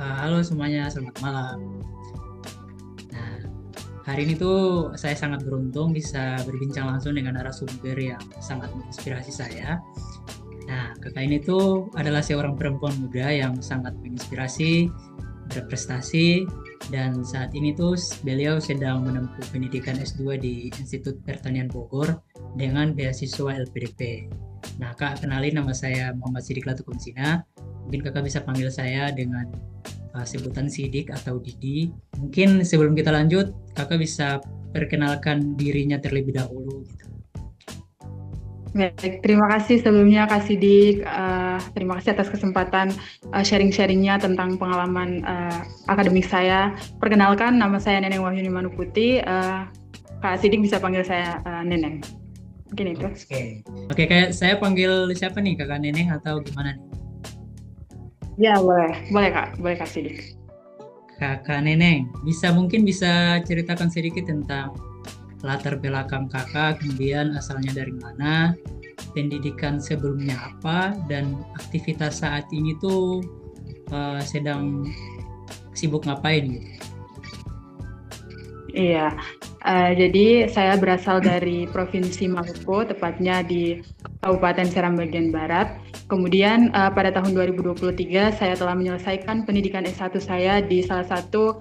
Halo semuanya, selamat malam. Nah, hari ini tuh saya sangat beruntung bisa berbincang langsung dengan narasumber yang sangat menginspirasi saya. Nah, kakak ini tuh adalah seorang perempuan muda yang sangat menginspirasi, berprestasi, dan saat ini tuh beliau sedang menempuh pendidikan S2 di Institut Pertanian Bogor dengan beasiswa LPDP. Nah, Kak, kenalin nama saya Muhammad Sidik Latukumsina. Mungkin kakak bisa panggil saya dengan sebutan Sidik atau Didi. Mungkin sebelum kita lanjut, kakak bisa perkenalkan dirinya terlebih dahulu gitu. Baik, terima kasih sebelumnya Kak Sidik. Terima kasih atas kesempatan sharing-sharingnya tentang pengalaman akademik saya. Perkenalkan, nama saya Neneng Wahyuni Manuputi. Kak Sidik bisa panggil saya Neneng. Mungkin itu. Oke, kayak saya panggil siapa nih, kakak Neneng atau gimana nih? Ya, boleh Kak, boleh Kak Sidik. Kakak Neneng, mungkin bisa ceritakan sedikit tentang latar belakang kakak, kemudian asalnya dari mana, pendidikan sebelumnya apa, dan aktivitas saat ini tuh sedang sibuk ngapain gitu. Iya, jadi saya berasal dari Provinsi Maluku, tepatnya di Kabupaten Seram bagian Barat. Kemudian pada tahun 2023 saya telah menyelesaikan pendidikan S1 saya di salah satu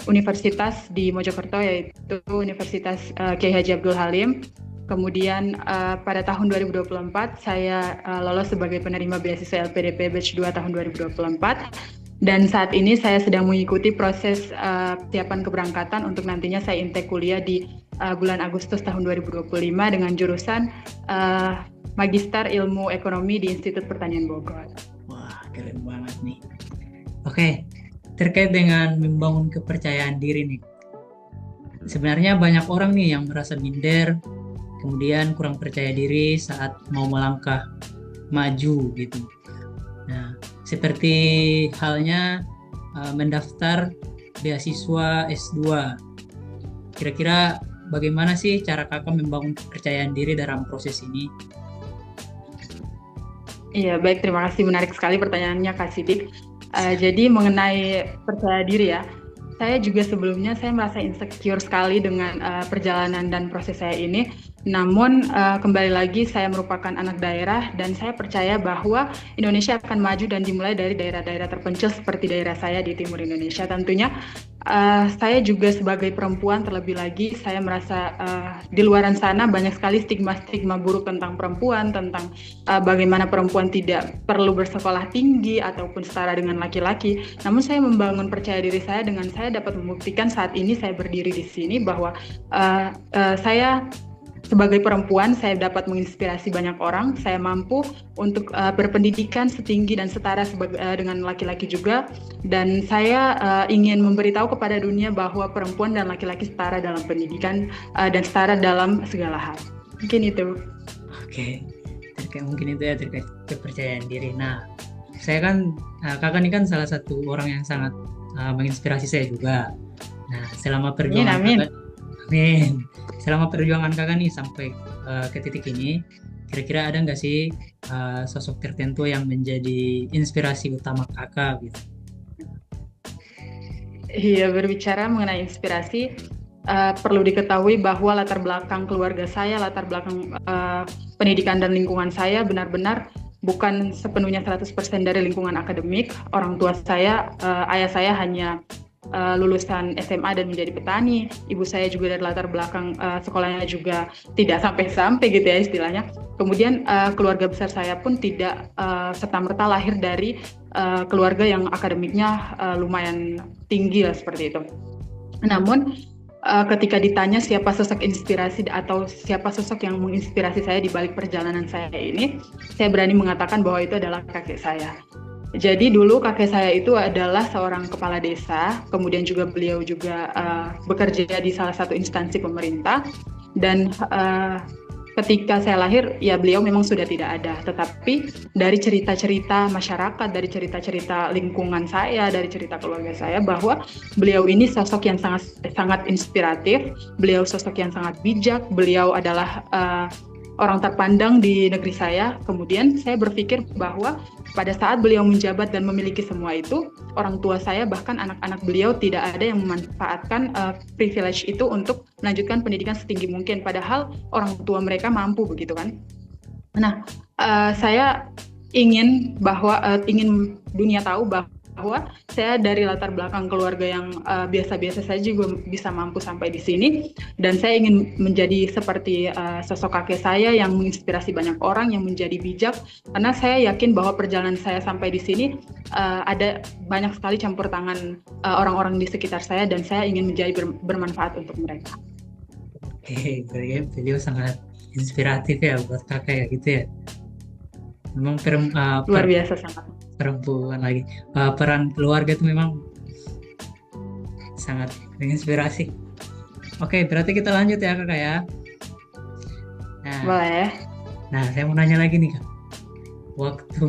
universitas di Mojokerto, yaitu Universitas Kiai Haji Abdul Halim. Kemudian pada tahun 2024 saya lolos sebagai penerima beasiswa LPDP Batch 2 tahun 2024. Dan saat ini saya sedang mengikuti proses persiapan keberangkatan untuk nantinya saya intake kuliah di bulan Agustus tahun 2025 dengan jurusan Magister Ilmu Ekonomi di Institut Pertanian Bogor. Wah, keren banget nih. Oke, terkait dengan membangun kepercayaan diri nih. Sebenarnya banyak orang nih yang merasa minder, kemudian kurang percaya diri saat mau melangkah maju gitu. Nah, seperti halnya mendaftar beasiswa S2. Kira-kira bagaimana sih cara kakak membangun kepercayaan diri dalam proses ini? Iya, baik. Terima kasih. Menarik sekali pertanyaannya, Kak Sidik. Jadi mengenai percaya diri ya, saya juga sebelumnya saya merasa insecure sekali dengan perjalanan dan proses saya ini. Namun kembali lagi saya merupakan anak daerah dan saya percaya bahwa Indonesia akan maju dan dimulai dari daerah-daerah terpencil seperti daerah saya di timur Indonesia. Tentunya saya juga sebagai perempuan terlebih lagi saya merasa di luaran sana banyak sekali stigma-stigma buruk tentang perempuan, tentang bagaimana perempuan tidak perlu bersekolah tinggi ataupun setara dengan laki-laki. Namun saya membangun percaya diri saya dengan saya dapat membuktikan saat ini saya berdiri di sini bahwa saya sebagai perempuan, saya dapat menginspirasi banyak orang. Saya mampu untuk berpendidikan setinggi dan setara dengan laki-laki juga. Dan saya ingin memberitahu kepada dunia bahwa perempuan dan laki-laki setara dalam pendidikan dan setara dalam segala hal. Mungkin itu. Oke, mungkin itu ya terkait kepercayaan diri. Nah, saya kan kakak ini kan salah satu orang yang sangat menginspirasi saya juga. Nah, selama Amin, perjuangan amin. kakak, amin. Selama perjuangan kakak nih sampai ke titik ini, kira-kira ada nggak sih sosok tertentu yang menjadi inspirasi utama kakak gitu? Iya, berbicara mengenai inspirasi, perlu diketahui bahwa latar belakang keluarga saya, latar belakang pendidikan dan lingkungan saya benar-benar bukan sepenuhnya 100% dari lingkungan akademik. Orang tua saya, ayah saya hanya lulusan SMA dan menjadi petani. Ibu saya juga dari latar belakang sekolahnya juga tidak sampai-sampai gitu ya istilahnya. Kemudian keluarga besar saya pun tidak serta-merta lahir dari keluarga yang akademiknya lumayan tinggi lah seperti itu. Namun ketika ditanya siapa sosok inspirasi atau siapa sosok yang menginspirasi saya di balik perjalanan saya ini, saya berani mengatakan bahwa itu adalah kakek saya. Jadi dulu kakek saya itu adalah seorang kepala desa, kemudian juga beliau juga bekerja di salah satu instansi pemerintah, dan ketika saya lahir, ya beliau memang sudah tidak ada. Tetapi dari cerita-cerita masyarakat, dari cerita-cerita lingkungan saya, dari cerita keluarga saya, bahwa beliau ini sosok yang sangat inspiratif, beliau sosok yang sangat bijak, beliau adalah orang terpandang di negeri saya. Kemudian saya berpikir bahwa pada saat beliau menjabat dan memiliki semua itu, orang tua saya bahkan anak-anak beliau tidak ada yang memanfaatkan privilege itu untuk melanjutkan pendidikan setinggi mungkin. Padahal orang tua mereka mampu begitu kan. Nah, saya ingin dunia tahu bahwa saya dari latar belakang keluarga yang biasa-biasa saja juga bisa mampu sampai di sini, dan saya ingin menjadi seperti sosok kakek saya yang menginspirasi banyak orang yang menjadi bijak, karena saya yakin bahwa perjalanan saya sampai di sini ada banyak sekali campur tangan orang-orang di sekitar saya, dan saya ingin menjadi bermanfaat untuk mereka. Oke, beliau sangat inspiratif ya buat kakak ya gitu ya. Memang Luar biasa sangat. Perempuan lagi, peran keluarga itu memang sangat menginspirasi. Oke, berarti kita lanjut ya kakak ya. Boleh. Nah, saya mau nanya lagi nih kak. Waktu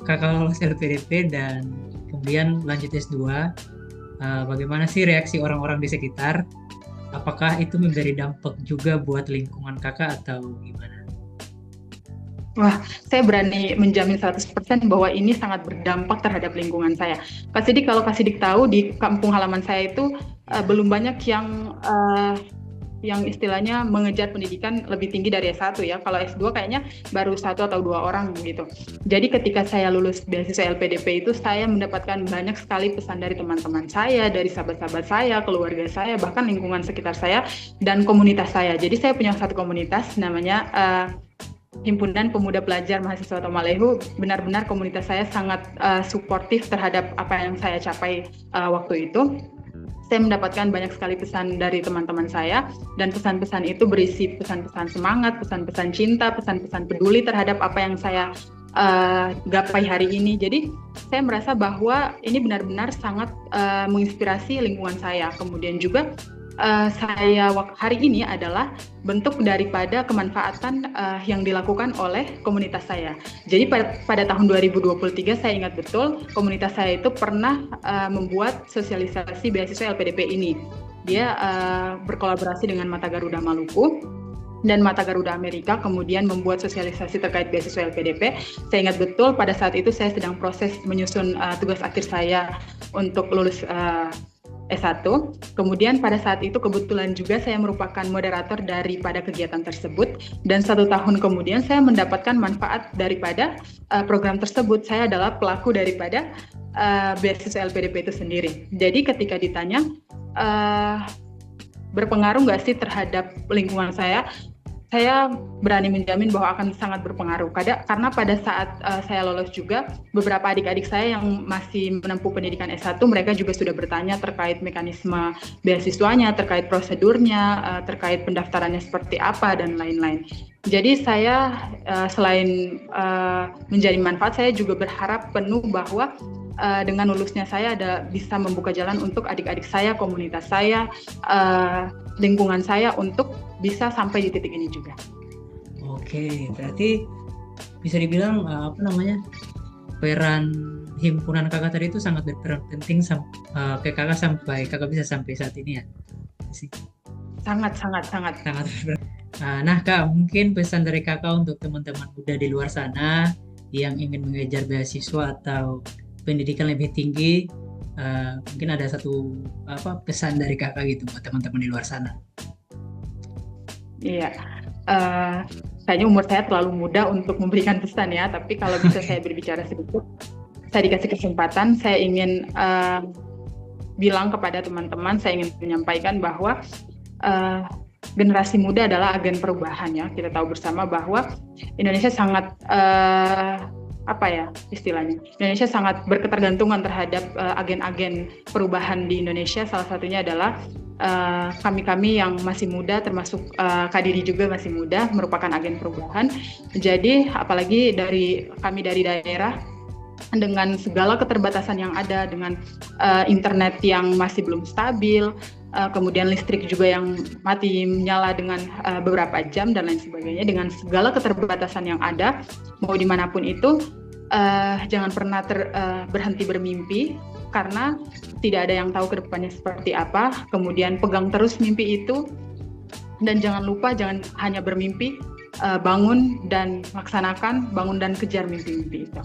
kakak lolos LPDP dan kemudian lanjut S2, bagaimana sih reaksi orang-orang di sekitar? Apakah itu memberi dampak juga buat lingkungan kakak atau gimana? Wah, saya berani menjamin 100% bahwa ini sangat berdampak terhadap lingkungan saya. Kak Sidik, kalau Kak Sidik tahu, di kampung halaman saya itu belum banyak yang istilahnya mengejar pendidikan lebih tinggi dari S1 ya. Kalau S2 kayaknya baru 1 atau 2 orang gitu. Jadi ketika saya lulus beasiswa LPDP itu, saya mendapatkan banyak sekali pesan dari teman-teman saya, dari sahabat-sahabat saya, keluarga saya, bahkan lingkungan sekitar saya, dan komunitas saya. Jadi saya punya satu komunitas namanya Himpunan Pemuda Pelajar Mahasiswa Tomalehu. Benar-benar komunitas saya sangat suportif terhadap apa yang saya capai waktu itu. Saya mendapatkan banyak sekali pesan dari teman-teman saya, dan pesan-pesan itu berisi pesan-pesan semangat, pesan-pesan cinta, pesan-pesan peduli terhadap apa yang saya gapai hari ini. Jadi saya merasa bahwa ini benar-benar sangat menginspirasi lingkungan saya. Kemudian juga saya hari ini adalah bentuk daripada kemanfaatan yang dilakukan oleh komunitas saya. Jadi pada tahun 2023 saya ingat betul komunitas saya itu pernah membuat sosialisasi beasiswa LPDP ini. Dia berkolaborasi dengan Mata Garuda Maluku dan Mata Garuda Amerika, kemudian membuat sosialisasi terkait beasiswa LPDP. Saya ingat betul pada saat itu saya sedang proses menyusun tugas akhir saya untuk lulus S1. Kemudian pada saat itu kebetulan juga saya merupakan moderator daripada kegiatan tersebut, dan 1 tahun kemudian saya mendapatkan manfaat daripada program tersebut. Saya adalah pelaku daripada beasiswa LPDP itu sendiri. Jadi ketika ditanya berpengaruh nggak sih terhadap lingkungan saya berani menjamin bahwa akan sangat berpengaruh. Karena pada saat saya lolos juga, beberapa adik-adik saya yang masih menempuh pendidikan S1, mereka juga sudah bertanya terkait mekanisme beasiswanya, terkait prosedurnya, terkait pendaftarannya seperti apa, dan lain-lain. Jadi saya selain menjadi manfaat, saya juga berharap penuh bahwa dengan lulusnya saya bisa membuka jalan untuk adik-adik saya, komunitas saya, lingkungan saya untuk bisa sampai di titik ini juga. Oke, berarti bisa dibilang peran himpunan kakak tadi itu sangat berperan penting ke kakak sampai kakak bisa sampai saat ini ya? Sangat. Nah kak, mungkin pesan dari kakak untuk teman-teman muda di luar sana yang ingin mengejar beasiswa atau pendidikan lebih tinggi, mungkin ada satu pesan dari kakak gitu buat teman-teman di luar sana. Iya, kayaknya umur saya terlalu muda untuk memberikan pesan ya, tapi kalau bisa saya berbicara sedikit, saya dikasih kesempatan, saya ingin bilang kepada teman-teman, saya ingin menyampaikan bahwa generasi muda adalah agen perubahan ya. Kita tahu bersama bahwa Indonesia sangat Indonesia sangat berketergantungan terhadap agen-agen perubahan di Indonesia. Salah satunya adalah kami yang masih muda, termasuk Kak Diri juga masih muda, merupakan agen perubahan. Jadi apalagi kami dari daerah, dengan segala keterbatasan yang ada, dengan internet yang masih belum stabil, kemudian listrik juga yang mati menyala dengan beberapa jam dan lain sebagainya, dengan segala keterbatasan yang ada, mau dimanapun itu, jangan pernah berhenti bermimpi, karena tidak ada yang tahu ke depannya seperti apa. Kemudian pegang terus mimpi itu, dan jangan lupa, jangan hanya bermimpi, bangun dan laksanakan, bangun dan kejar mimpi-mimpi itu.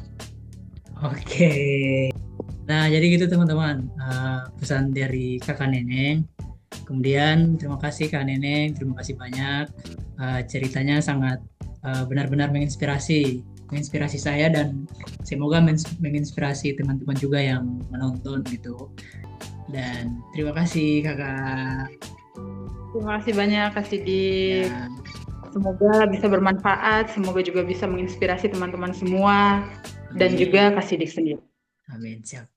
Oke. Nah, jadi gitu teman-teman, pesan dari Kakak Neneng. Kemudian terima kasih Kak Neneng, terima kasih banyak. Ceritanya sangat benar-benar menginspirasi saya dan semoga menginspirasi teman-teman juga yang menonton gitu. Dan terima kasih Kakak. Terima kasih banyak Kak Sidik. Ya, Semoga bisa bermanfaat, semoga juga bisa menginspirasi teman-teman semua dan amin. juga Kak Sidik sendiri. Amin. Siap.